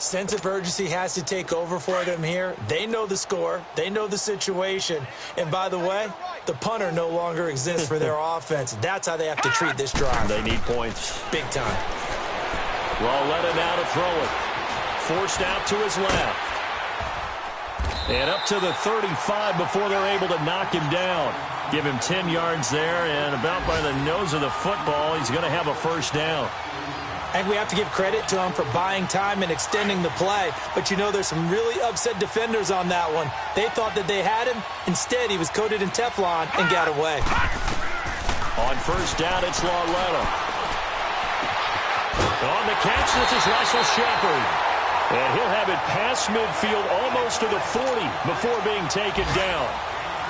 Sense of urgency has to take over for them here. They know the score. They know the situation. And by the way, the punter no longer exists for their offense. That's how they have to treat this drive. They need points. Big time. Well, let it now to throw it. Forced out to his left. And up to the 35 before they're able to knock him down. Give him 10 yards there, and about by the nose of the football, he's going to have a first down. And we have to give credit to him for buying time and extending the play. But, you know, there's some really upset defenders on that one. They thought that they had him. Instead, he was coated in Teflon and got away. On first down, it's Lauletta. On the catch, this is Russell Shepard. And he'll have it past midfield almost to the 40 before being taken down.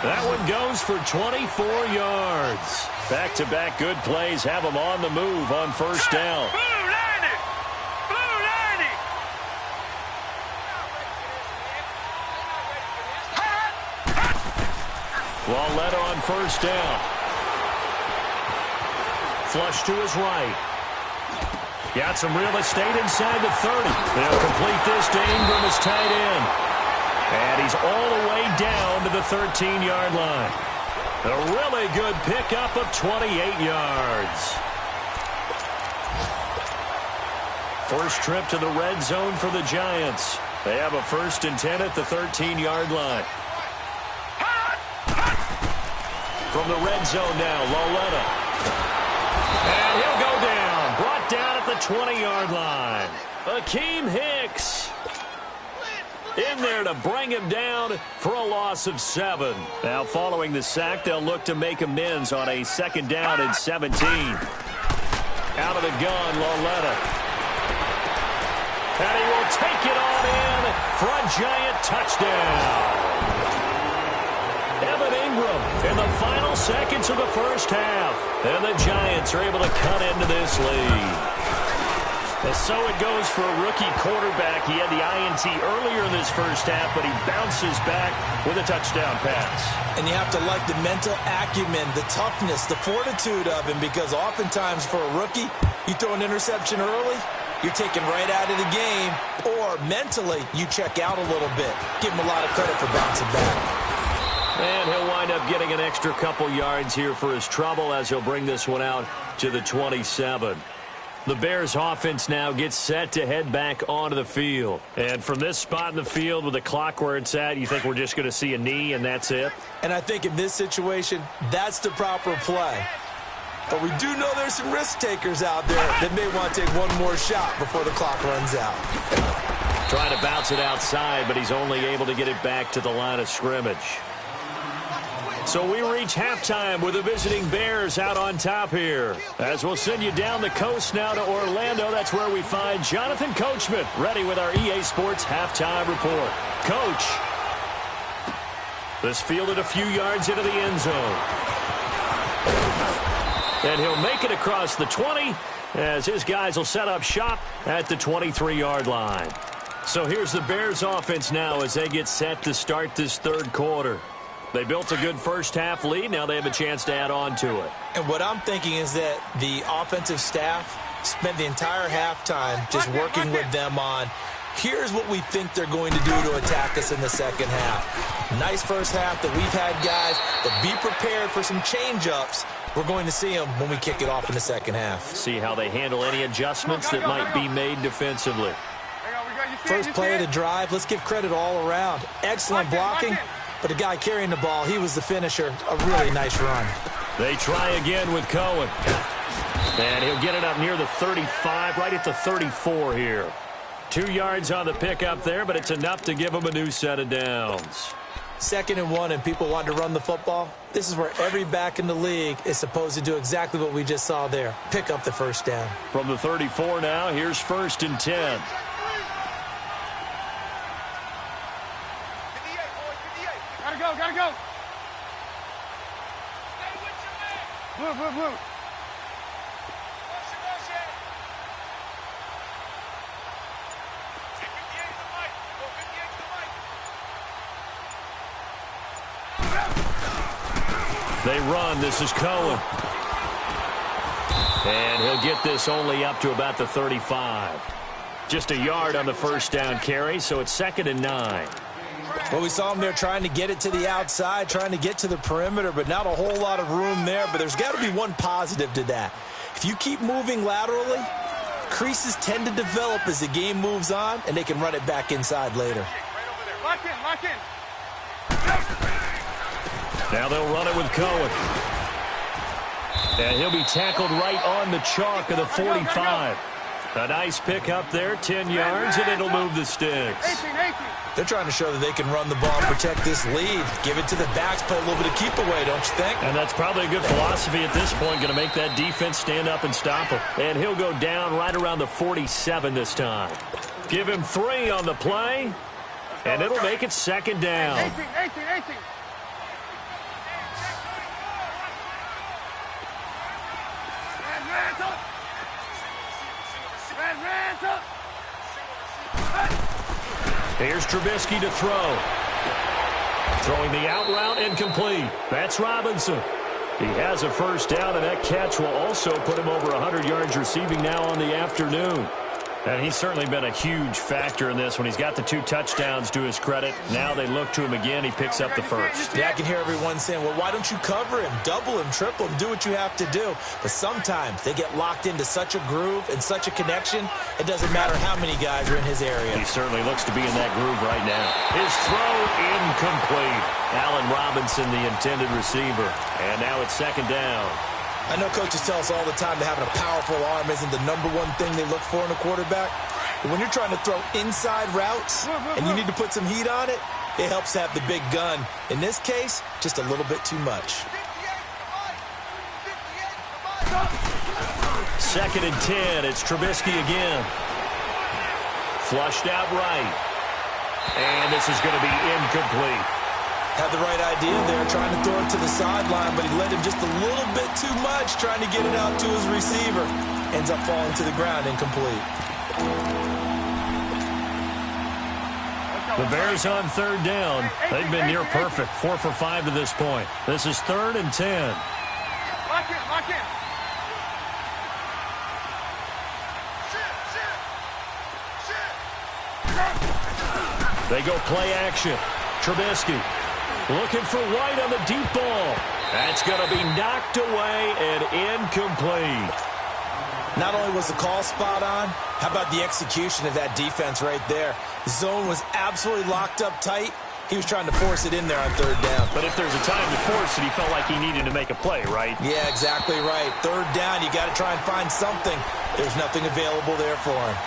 That one goes for 24 yards. Back-to-back good plays have him on the move on first down. Lauletta on first down. Flush to his right. Got some real estate inside the 30. They'll complete this to Ingram as tight end. And he's all the way down to the 13-yard line. A really good pickup of 28 yards. First trip to the red zone for the Giants. They have a 1st and 10 at the 13-yard line. From the red zone now, Lauletta. And he'll go down. Brought down at the 20-yard line. Akeem Hicks in there to bring him down for a loss of 7. Now, following the sack, they'll look to make amends on a 2nd down and 17. Out of the gun, Lauletta. And he will take it on in for a Giant touchdown. Evan Ingram in the final seconds of the first half. And the Giants are able to cut into this lead. And so it goes for a rookie quarterback. He had the INT earlier in this first half, but he bounces back with a touchdown pass. And you have to like the mental acumen, the toughness, the fortitude of him, because oftentimes for a rookie, you throw an interception early, you're taken right out of the game, or mentally you check out a little bit. Give him a lot of credit for bouncing back. And he'll wind up getting an extra couple yards here for his trouble as he'll bring this one out to the 27. The Bears offense now gets set to head back onto the field. And from this spot in the field with the clock where it's at, you think we're just going to see a knee and that's it? And I think in this situation, that's the proper play. But we do know there's some risk takers out there that may want to take one more shot before the clock runs out. Trying to bounce it outside, but he's only able to get it back to the line of scrimmage. So we reach halftime with the visiting Bears out on top here. As we'll send you down the coast now to Orlando, that's where we find Jonathan Coachman ready with our EA Sports halftime report. Coach, this fielded a few yards into the end zone. And he'll make it across the 20 as his guys will set up shop at the 23-yard line. So here's the Bears offense now as they get set to start this third quarter. They built a good first half lead. Now they have a chance to add on to it. And what I'm thinking is that the offensive staff spent the entire halftime just working with them on, here's what we think they're going to do to attack us in the second half. Nice first half that we've had guys, but be prepared for some change-ups. We're going to see them when we kick it off in the second half. See how they handle any adjustments that might be made defensively. First play of the drive, let's give credit all around. Excellent blocking. But the guy carrying the ball, he was the finisher. A really nice run. They try again with Cohen. And he'll get it up near the 35, right at the 34 here. 2 yards on the pickup there, but it's enough to give him a new set of downs. 2nd and 1, and people want to run the football. This is where every back in the league is supposed to do exactly what we just saw there. Pick up the first down. From the 34 now, here's 1st and 10. Gotta go. Blue. They run. This is Cohen. And he'll get this only up to about the 35. Just a yard on the first down carry, so it's 2nd and 9. Well, we saw him there trying to get it to the outside, trying to get to the perimeter, but not a whole lot of room there. But there's got to be one positive to that. If you keep moving laterally, creases tend to develop as the game moves on, and they can run it back inside later. Lock in, lock in. Now they'll run it with Cohen. And he'll be tackled right on the chalk of the 45. A nice pick up there, 10 yards, and it'll move the sticks. 18. They're trying to show that they can run the ball and protect this lead. Give it to the backs, play a little bit of keep away, don't you think? And that's probably a good philosophy at this point, going to make that defense stand up and stop him. And he'll go down right around the 47 this time. Give him 3 on the play, and it'll make it 2nd down. 18. Here's Trubisky to throw. Throwing the out route, incomplete. That's Robinson. He has a first down, and that catch will also put him over 100 yards receiving now on the afternoon. And he's certainly been a huge factor in this when he's got the 2 touchdowns to his credit. Now they look to him again. He picks up the first. Yeah, I can hear everyone saying, well, why don't you cover him, double him, triple him, do what you have to do. But sometimes they get locked into such a groove and such a connection, it doesn't matter how many guys are in his area. He certainly looks to be in that groove right now. His throw incomplete. Allen Robinson, the intended receiver. And now it's 2nd down. I know coaches tell us all the time that having a powerful arm isn't the #1 thing they look for in a quarterback. But when you're trying to throw inside routes and you need to put some heat on it, it helps to have the big gun. In this case, just a little bit too much. 2nd and 10. It's Trubisky again. Flushed out right. And this is going to be incomplete. Had the right idea there, trying to throw it to the sideline, but he led him just a little bit too much, trying to get it out to his receiver. Ends up falling to the ground, incomplete. The Bears on 3rd down. They've been near perfect, 4 for 5 to this point. This is 3rd and 10. Lock in. They go play action. Trubisky looking for White on the deep ball. That's going to be knocked away and incomplete. Not only was the call spot on, how about the execution of that defense right there? The zone was absolutely locked up tight. He was trying to force it in there on 3rd down. But if there's a time to force it, he felt like he needed to make a play, right? Yeah, exactly right. 3rd down, you got to try and find something. There's nothing available there for him.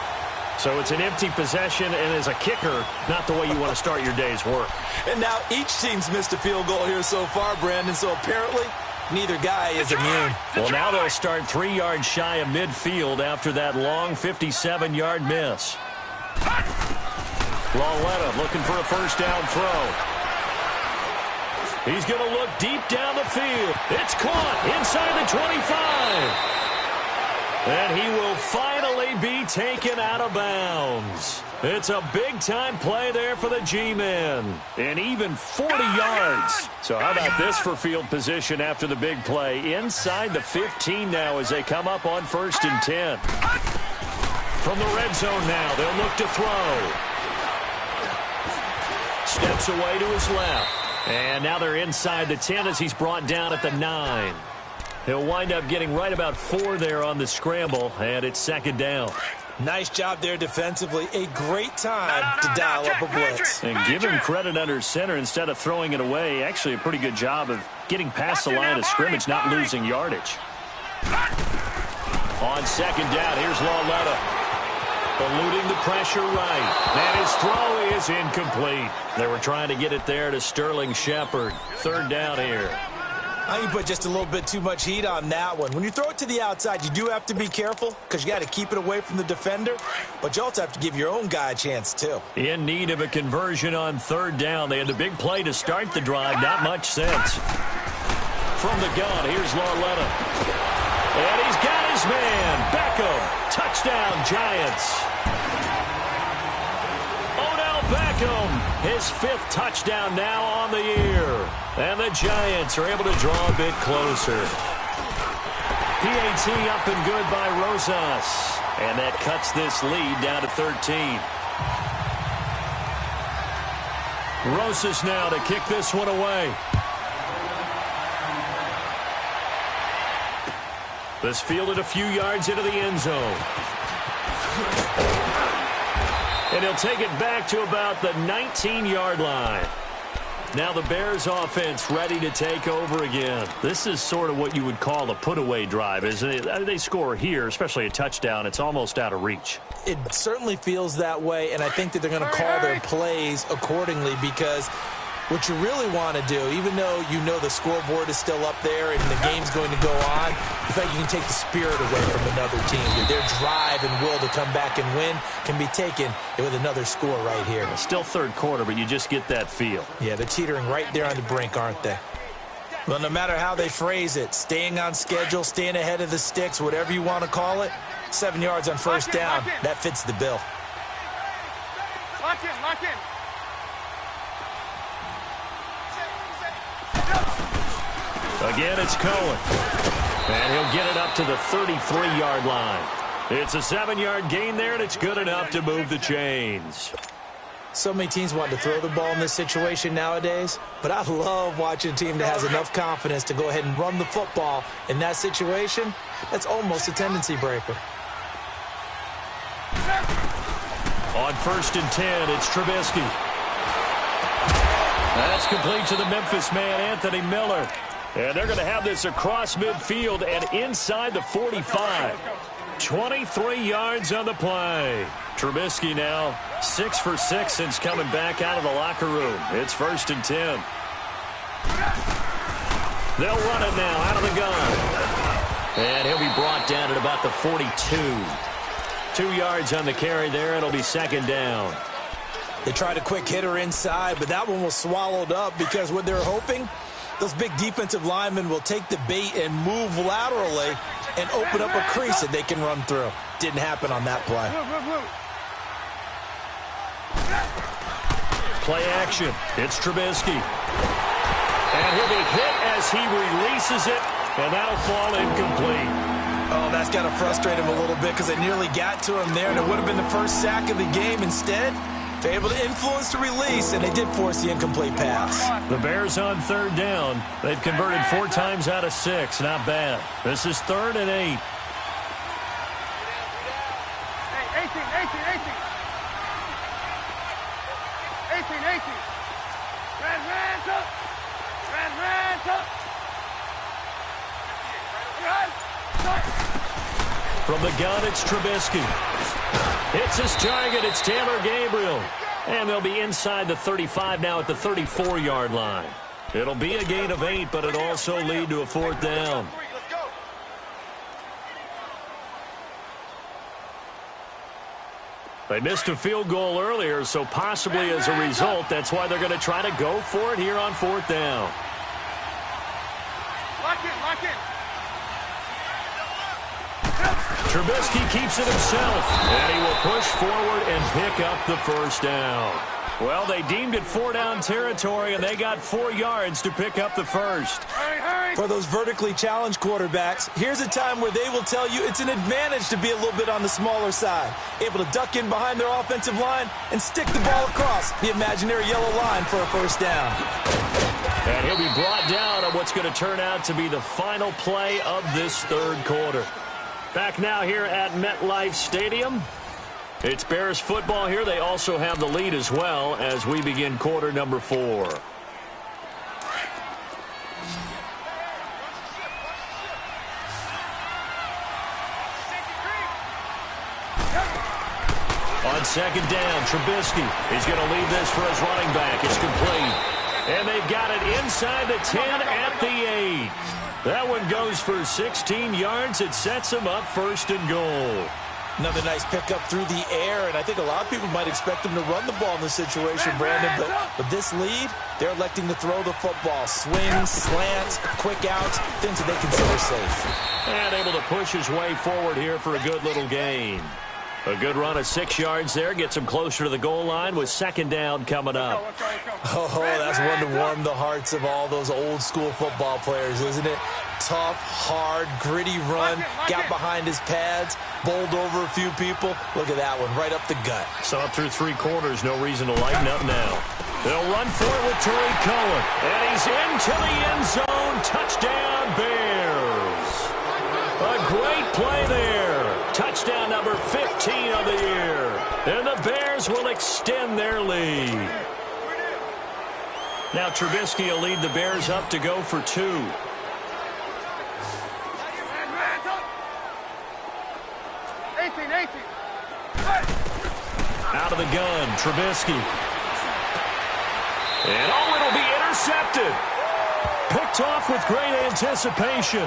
So it's an empty possession, and as a kicker, not the way you want to start your day's work. And now each team's missed a field goal here so far, Brandon, so apparently neither guy is immune. Well, now they'll start 3 yards shy of midfield after that long 57-yard miss. Lauletta looking for a first down throw. He's going to look deep down the field. It's caught inside the 25. And he will finally be taken out of bounds. It's a big-time play there for the G-men. And even 40 yards. So how about this for field position after the big play? Inside the 15 now as they come up on 1st and 10. From the red zone now, they'll look to throw. Steps away to his left. And now they're inside the 10 as he's brought down at the 9. He'll wind up getting right about 4 there on the scramble, and it's 2nd down. Nice job there defensively. A great time to dial up a blitz. And give him credit under center instead of throwing it away. Actually a pretty good job of getting past the line of scrimmage, not losing yardage. On 2nd down, here's Lauletta. Eluding the pressure right. And his throw is incomplete. They were trying to get it there to Sterling Shepard. 3rd down here. I think you put just a little bit too much heat on that one. When you throw it to the outside, you do have to be careful because you got to keep it away from the defender, but you also have to give your own guy a chance too. In need of a conversion on 3rd down. They had the big play to start the drive. Not much sense. From the gun, here's Lauletta. And he's got his man. Beckham. Touchdown, Giants. Beckham, his 5th touchdown now on the year. And the Giants are able to draw a bit closer. PAT up and good by Rosas. And that cuts this lead down to 13. Rosas now to kick this one away. This fielded a few yards into the end zone. And he'll take it back to about the 19-yard line. Now the Bears offense ready to take over again. This is sort of what you would call a put-away drive, isn't it? They score here, especially a touchdown. It's almost out of reach. It certainly feels that way, and I think that they're going to call their plays accordingly, because what you really want to do, even though you know the scoreboard is still up there and the game's going to go on, you think you can take the spirit away from another team. That their drive and will to come back and win can be taken with another score right here. Still third quarter, but you just get that feel. Yeah, they're teetering right there on the brink, aren't they? Well, no matter how they phrase it, staying on schedule, staying ahead of the sticks, whatever you want to call it, 7 yards on first down, that fits the bill. Lock in, lock in. Again, it's Cohen. And he'll get it up to the 33-yard line. It's a 7-yard gain there, and it's good enough to move the chains. So many teams want to throw the ball in this situation nowadays, but I love watching a team that has enough confidence to go ahead and run the football. In that situation, that's almost a tendency breaker. On 1st and 10, it's Trubisky. That's complete to the Memphis man, Anthony Miller. And they're going to have this across midfield and inside the 45. 23 yards on the play. Trubisky now 6 for 6 since coming back out of the locker room. It's 1st and 10. They'll run it now out of the gun. And he'll be brought down at about the 42. 2 yards on the carry there. It'll be 2nd down. They tried a quick hitter inside, but that one was swallowed up because what they're hoping, those big defensive linemen will take the bait and move laterally and open up a crease that they can run through. Didn't happen on that play. Play action. It's Trubisky. And he'll be hit as he releases it, and that'll fall incomplete. Oh, that's got to frustrate him a little bit because they nearly got to him there, and it would have been the first sack of the game. Instead, they're able to influence the release, and they did force the incomplete pass. The Bears on 3rd down. They've converted 4 times out of 6. Not bad. This is 3rd and 8. Hey, 18. 18. Red up. From the gun, it's Trubisky. Hits his target. It's Taylor Gabriel. And they'll be inside the 35 now at the 34-yard line. It'll be a gain of 8, but it'll also lead to a 4th down. They missed a field goal earlier, so possibly as a result, that's why they're going to try to go for it here on 4th down. Lock in. Trubisky keeps it himself, and he will push forward and pick up the 1st down. Well, they deemed it 4-down territory, and they got 4 yards to pick up the 1st. Hurry. For those vertically challenged quarterbacks, here's a time where they will tell you it's an advantage to be a little bit on the smaller side, able to duck in behind their offensive line and stick the ball across the imaginary yellow line for a 1st down. And he'll be brought down on what's going to turn out to be the final play of this 3rd quarter. Back now here at MetLife Stadium. It's Bears football here. They also have the lead as well as we begin quarter number 4. On 2nd down, Trubisky is going to leave this for his running back. It's complete. And they've got it inside the 10 at the 8. That one goes for 16 yards. It sets them up 1st and goal. Another nice pickup through the air, and I think a lot of people might expect them to run the ball in this situation, Brandon, but with this lead, they're electing to throw the football. Swings, slants, quick outs, things that they consider safe. And able to push his way forward here for a good little gain. A good run of 6 yards there. Gets him closer to the goal line with 2nd down coming up. Oh, that's one to warm the hearts of all those old school football players, isn't it? Tough, hard, gritty run. Got behind his pads, bowled over a few people. Look at that one, right up the gut. Saw through 3 quarters, no reason to lighten up now. They'll run for it with Tariq Cohen. And he's into the end zone. Touchdown, Bears. A great play there. Touchdown number 15 of the year. And the Bears will extend their lead. Now Trubisky will lead the Bears up to go for 2. Out of the gun, Trubisky. And it'll be intercepted. Picked off with great anticipation.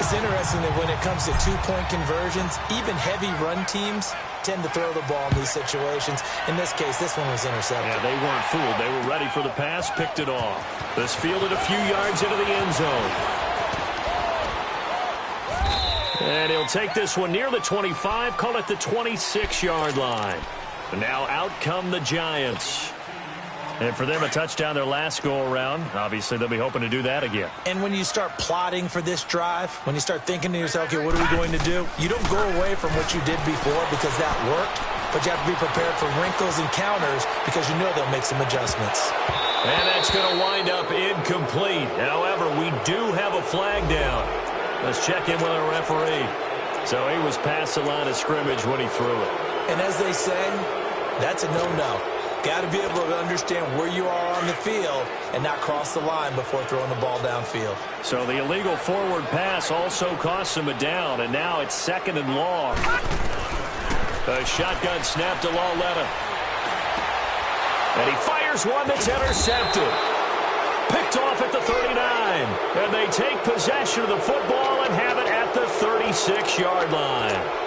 It's interesting that when it comes to 2-point conversions, even heavy run teams tend to throw the ball in these situations. In this case, this one was intercepted. Yeah, they weren't fooled. They were ready for the pass, picked it off. This fielded a few yards into the end zone. And he'll take this one near the 25, call it the 26-yard line. And now out come the Giants. And for them, a touchdown their last go-around. Obviously, they'll be hoping to do that again. And when you start plotting for this drive, when you start thinking to yourself, okay, what are we going to do? You don't go away from what you did before because that worked, but you have to be prepared for wrinkles and counters because you know they'll make some adjustments. And that's going to wind up incomplete. However, we do have a flag down. Let's check in with our referee. So he was past the line of scrimmage when he threw it. And as they say, that's a no-no. Got to be able to understand where you are on the field and not cross the line before throwing the ball downfield. So the illegal forward pass also cost him a down, and now it's 2nd and long. A shotgun snap to Lauletta. And he fires one that's intercepted. Picked off at the 39. And they take possession of the football and have it at the 36-yard line.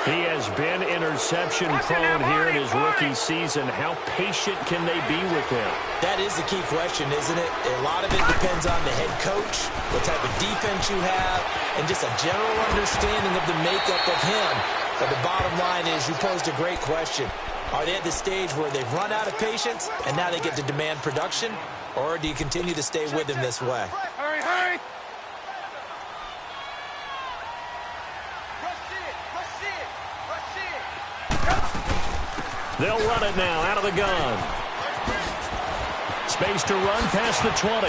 He has been interception-prone here in his rookie season. How patient can they be with him? That is the key question, isn't it? A lot of it depends on the head coach, what type of defense you have, and just a general understanding of the makeup of him. But the bottom line is you posed a great question. Are they at the stage where they've run out of patience and now they get to demand production? Or do you continue to stay with him this way? Hurry, hurry! They'll run it now out of the gun. Space to run past the 20.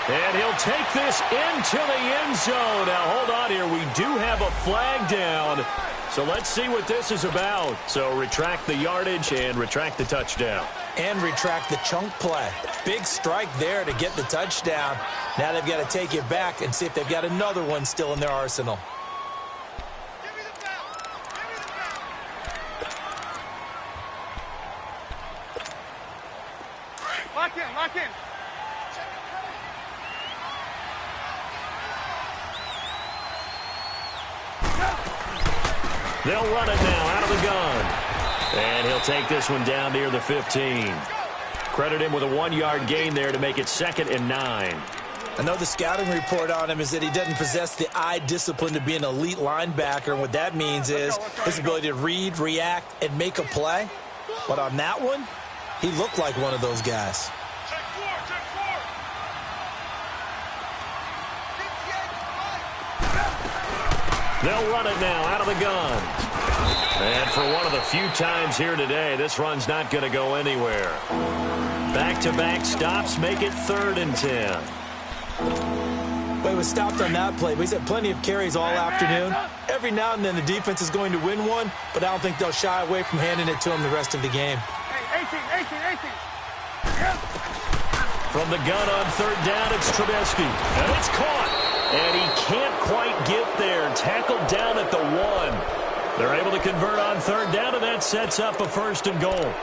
And he'll take this into the end zone. Now, hold on here. We do have a flag down. So let's see what this is about. So retract the yardage and retract the touchdown. And retract the chunk play. Big strike there to get the touchdown. Now they've got to take it back and see if they've got another one still in their arsenal. Lock in, lock in. They'll run it now out of the gun. And he'll take this one down near the 15. Credit him with a 1-yard gain there to make it 2nd and 9. I know the scouting report on him is that he doesn't possess the eye discipline to be an elite linebacker. And what that means is his ability to read, react, and make a play. But on that one, he looked like one of those guys. They'll run it now out of the gun. And for one of the few times here today, this run's not going to go anywhere. Back-to-back stops make it 3rd and 10. Well, he was stopped on that play, but he's had plenty of carries all afternoon. Every now and then the defense is going to win one, but I don't think they'll shy away from handing it to him the rest of the game. Hey, 18. From the gun on 3rd down, it's Trubisky. And it's caught. And he can't quite get there. Tackled down at the 1. They're able to convert on 3rd down, and that sets up a 1st and goal.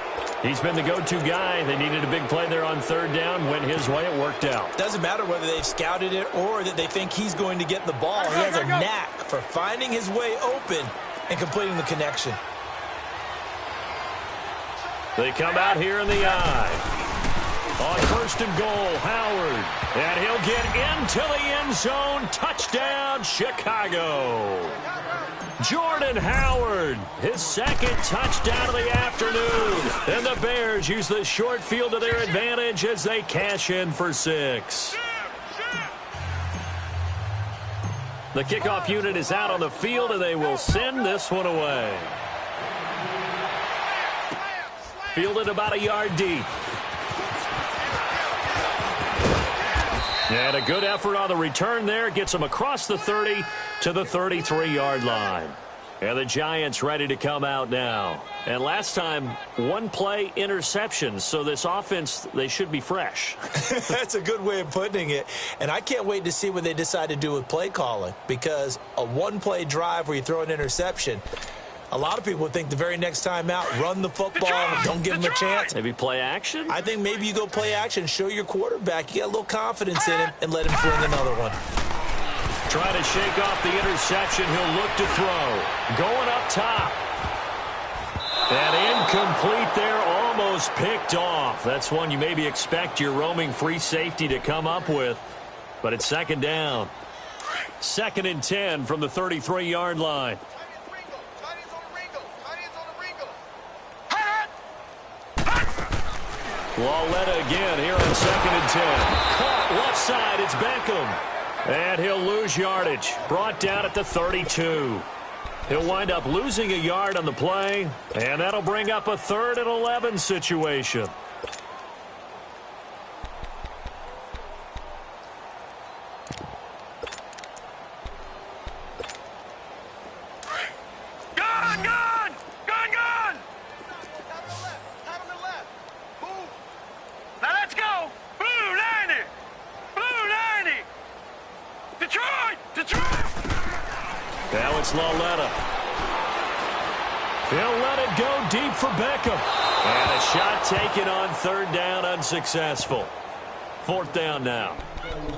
He's been the go-to guy. They needed a big play there on 3rd down. Went his way. It worked out. Doesn't matter whether they've scouted it or that they think he's going to get the ball. He has a knack for finding his way open and completing the connection. They come out here in the eye. On 1st and goal, Howard. And he'll get into the end zone. Touchdown, Chicago. Jordan Howard, his 2nd touchdown of the afternoon. And the Bears use the short field to their advantage as they cash in for 6. The kickoff unit is out on the field, and they will send this one away. Fielded about a yard deep. And a good effort on the return there. Gets them across the 30 to the 33-yard line. And the Giants ready to come out now. And last time, one play interception. So this offense, they should be fresh. That's a good way of putting it. And I can't wait to see what they decide to do with play calling. Because a one-play drive where you throw an interception, a lot of people think the very next time out, run the football, don't give them a chance. Maybe play action? I think maybe you go play action, show your quarterback you got a little confidence in him, and let him fling another one. Trying to shake off the interception. He'll look to throw. Going up top. And incomplete there, almost picked off. That's one you maybe expect your roaming free safety to come up with. But it's second down. 2nd and 10 from the 33-yard line. Lauletta again here on 2nd and 10. Caught left side, it's Beckham. And he'll lose yardage. Brought down at the 32. He'll wind up losing a yard on the play, and that'll bring up a 3rd and 11 situation. Now it's Lauletta. He'll let it go deep for Beckham. And a shot taken on 3rd down, unsuccessful. 4th down now.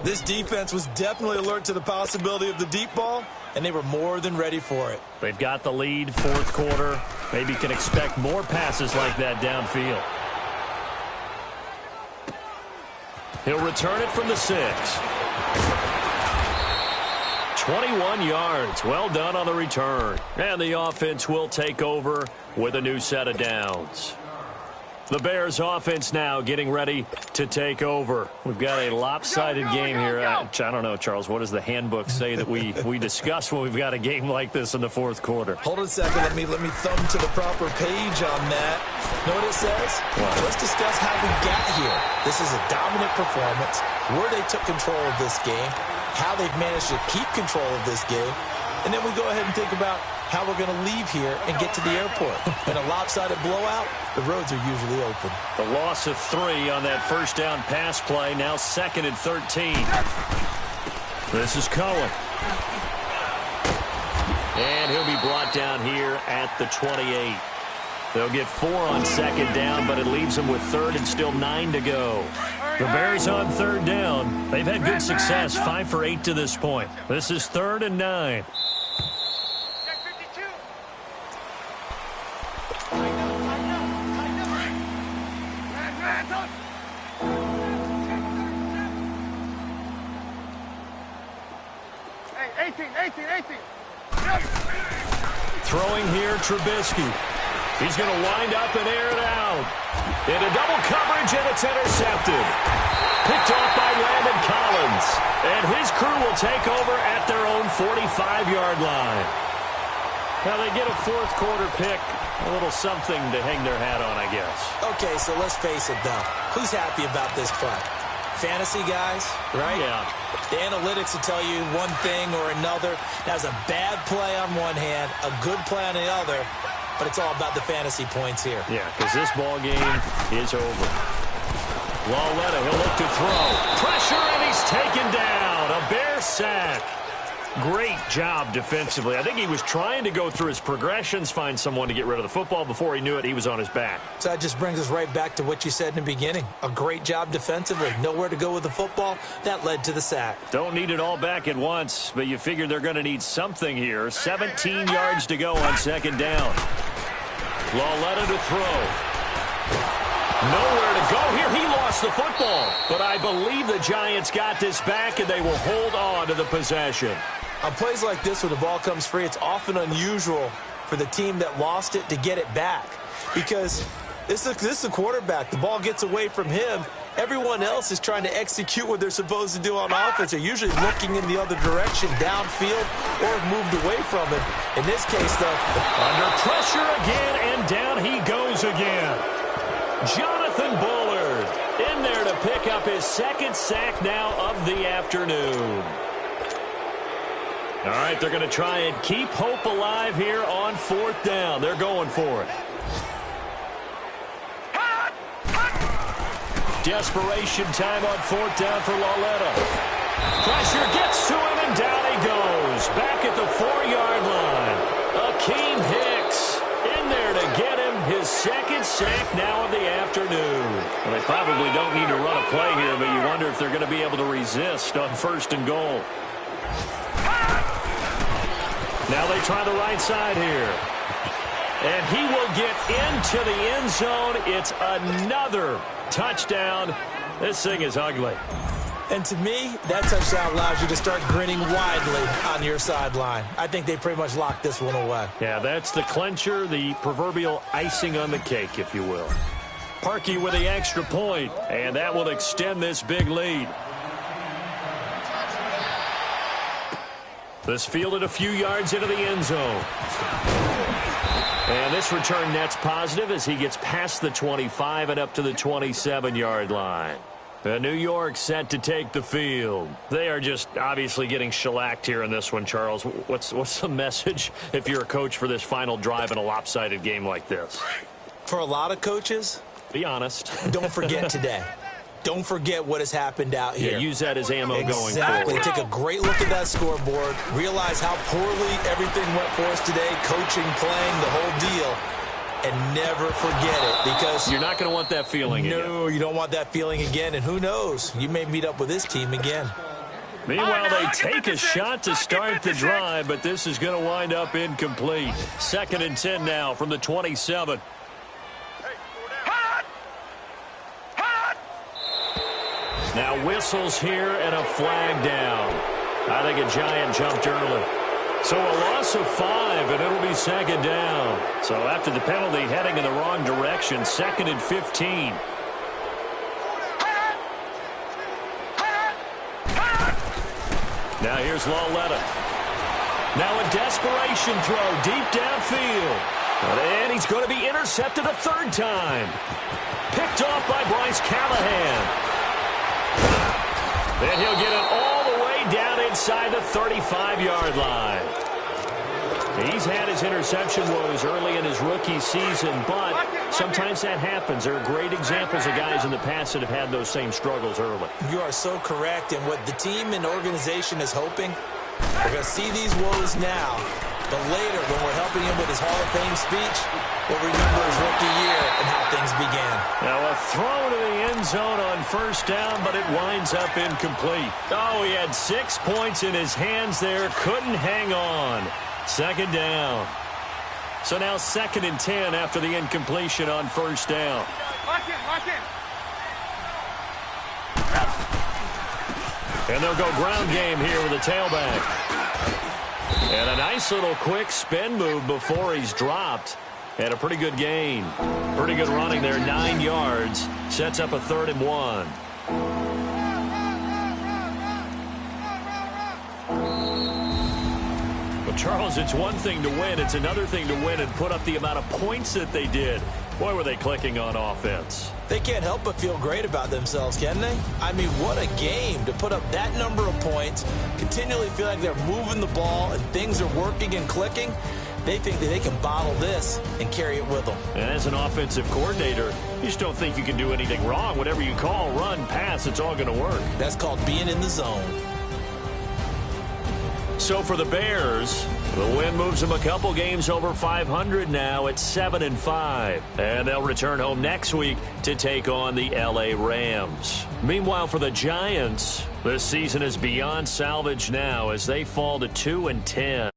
This defense was definitely alert to the possibility of the deep ball, and they were more than ready for it. They've got the lead, 4th quarter. Maybe can expect more passes like that downfield. He'll return it from the 6. 21 yards. Well done on the return. And the offense will take over with a new set of downs. The Bears offense now getting ready to take over. We've got a lopsided game here. I don't know, Charles, what does the handbook say that we discuss when we've got a game like this in the 4th quarter? Hold on a second. Let me thumb to the proper page on that. Know what it says? Wow. Let's discuss how we got here. This is a dominant performance, where they took control of this game, how they've managed to keep control of this game, and then we go ahead and think about how we're going to leave here and get to the airport. In a lopsided blowout, the roads are usually open. The loss of 3 on that first down pass play, now 2nd and 13. This is Cohen. And he'll be brought down here at the 28. They'll get 4 on 2nd down, but it leaves them with 3rd and still 9 to go. The Bears on 3rd down. They've had good success, 5 for 8 to this point. This is 3rd and 9. Hey, 18. Throwing here, Trubisky. He's going to wind up and air it out. Into double coverage, and it's intercepted. Picked off by Landon Collins. And his crew will take over at their own 45-yard line. Now they get a 4th quarter pick. A little something to hang their hat on, I guess. Okay, so let's face it, though. Who's happy about this play? Fantasy guys, right? Yeah. The analytics will tell you one thing or another. That's a bad play on one hand, a good play on the other. But it's all about the fantasy points here. Yeah, because this ball game is over. Lauletta, he'll look to throw. Pressure, and he's taken down. A Bear sack. Great job defensively. I think he was trying to go through his progressions, find someone to get rid of the football. Before he knew it, he was on his back. So that just brings us right back to what you said in the beginning. A great job defensively. Nowhere to go with the football. That led to the sack. Don't need it all back at once, but you figure they're going to need something here. 17 yards to go on 2nd down. Lauletta to throw. Nowhere to go here. He lost the football. But I believe the Giants got this back, and they will hold on to the possession. On plays like this, when the ball comes free, it's often unusual for the team that lost it to get it back. Because this is the quarterback. The ball gets away from him, Everyone else is trying to execute what they're supposed to do on offense. They're usually looking in the other direction, downfield, or have moved away from it. In this case, though, under pressure again, and down he goes again. Jonathan Bullard in there to pick up his second sack now of the afternoon. All right, they're going to try and keep hope alive here on 4th down. They're going for it. Desperation time on 4th down for Lauletta. Pressure gets to him, and down he goes. Back at the 4-yard line. Akeem Hicks in there to get him his second sack now of the afternoon. Well, they probably don't need to run a play here, but you wonder if they're going to be able to resist on 1st and goal. Now they try the right side here. And he will get into the end zone. It's another touchdown. This thing is ugly. And to me, that touchdown allows you to start grinning widely on your sideline. I think they pretty much locked this one away. Yeah, that's the clincher, the proverbial icing on the cake, if you will. Parkey with the extra point, and that will extend this big lead. This fielded a few yards into the end zone. And this return net's positive as he gets past the 25 and up to the 27-yard line. New York set to take the field. They are just obviously getting shellacked here in this one, Charles. What's the message if you're a coach for this final drive in a lopsided game like this? For a lot of coaches, be honest. Don't forget today. Don't forget what has happened out here. Yeah, use that as ammo going forward. Exactly. Take a great look at that scoreboard. Realize how poorly everything went for us today. Coaching, playing, the whole deal. And never forget it, because you're not going to want that feeling again. No, you don't want that feeling again. And who knows? You may meet up with this team again. Meanwhile, they take a shot to start the drive, but this is going to wind up incomplete. 2nd and 10 now from the 27. Now whistles here and a flag down. I think a Giant jumped early. So a loss of 5, and it'll be 2nd down. So after the penalty, heading in the wrong direction, 2nd and 15. Now here's Lauletta. Now a desperation throw deep downfield. And he's going to be intercepted a 3rd time. Picked off by Bryce Callahan. Then he'll get it all the way down inside the 35-yard line. He's had his interception woes early in his rookie season, but sometimes that happens. There are great examples of guys in the past that have had those same struggles early. You are so correct, and what the team and organization is hoping, we're going to see these woes now, but later when we're helping him with his Hall of Fame speech, we'll remember his rookie year and how things began. Now a throw to the end zone on 1st down, but it winds up incomplete. Oh, he had 6 points in his hands there, couldn't hang on. 2nd down. So now 2nd and 10 after the incompletion on 1st down. Lock it. And they'll go ground game here with a tailback. And a nice little quick spin move before he's dropped. And a pretty good gain. Pretty good running there, 9 yards. Sets up a 3rd and 1. Well, Charles, it's one thing to win. It's another thing to win and put up the amount of points that they did. Boy, were they clicking on offense. They can't help but feel great about themselves, can they? I mean, what a game to put up that number of points, continually feel like they're moving the ball and things are working and clicking. They think that they can bottle this and carry it with them. And as an offensive coordinator, you just don't think you can do anything wrong. Whatever you call, run, pass, it's all going to work. That's called being in the zone. So for the Bears, the win moves them a couple games over 500 now at 7-5. And they'll return home next week to take on the LA Rams. Meanwhile, for the Giants, this season is beyond salvage now as they fall to 2-10.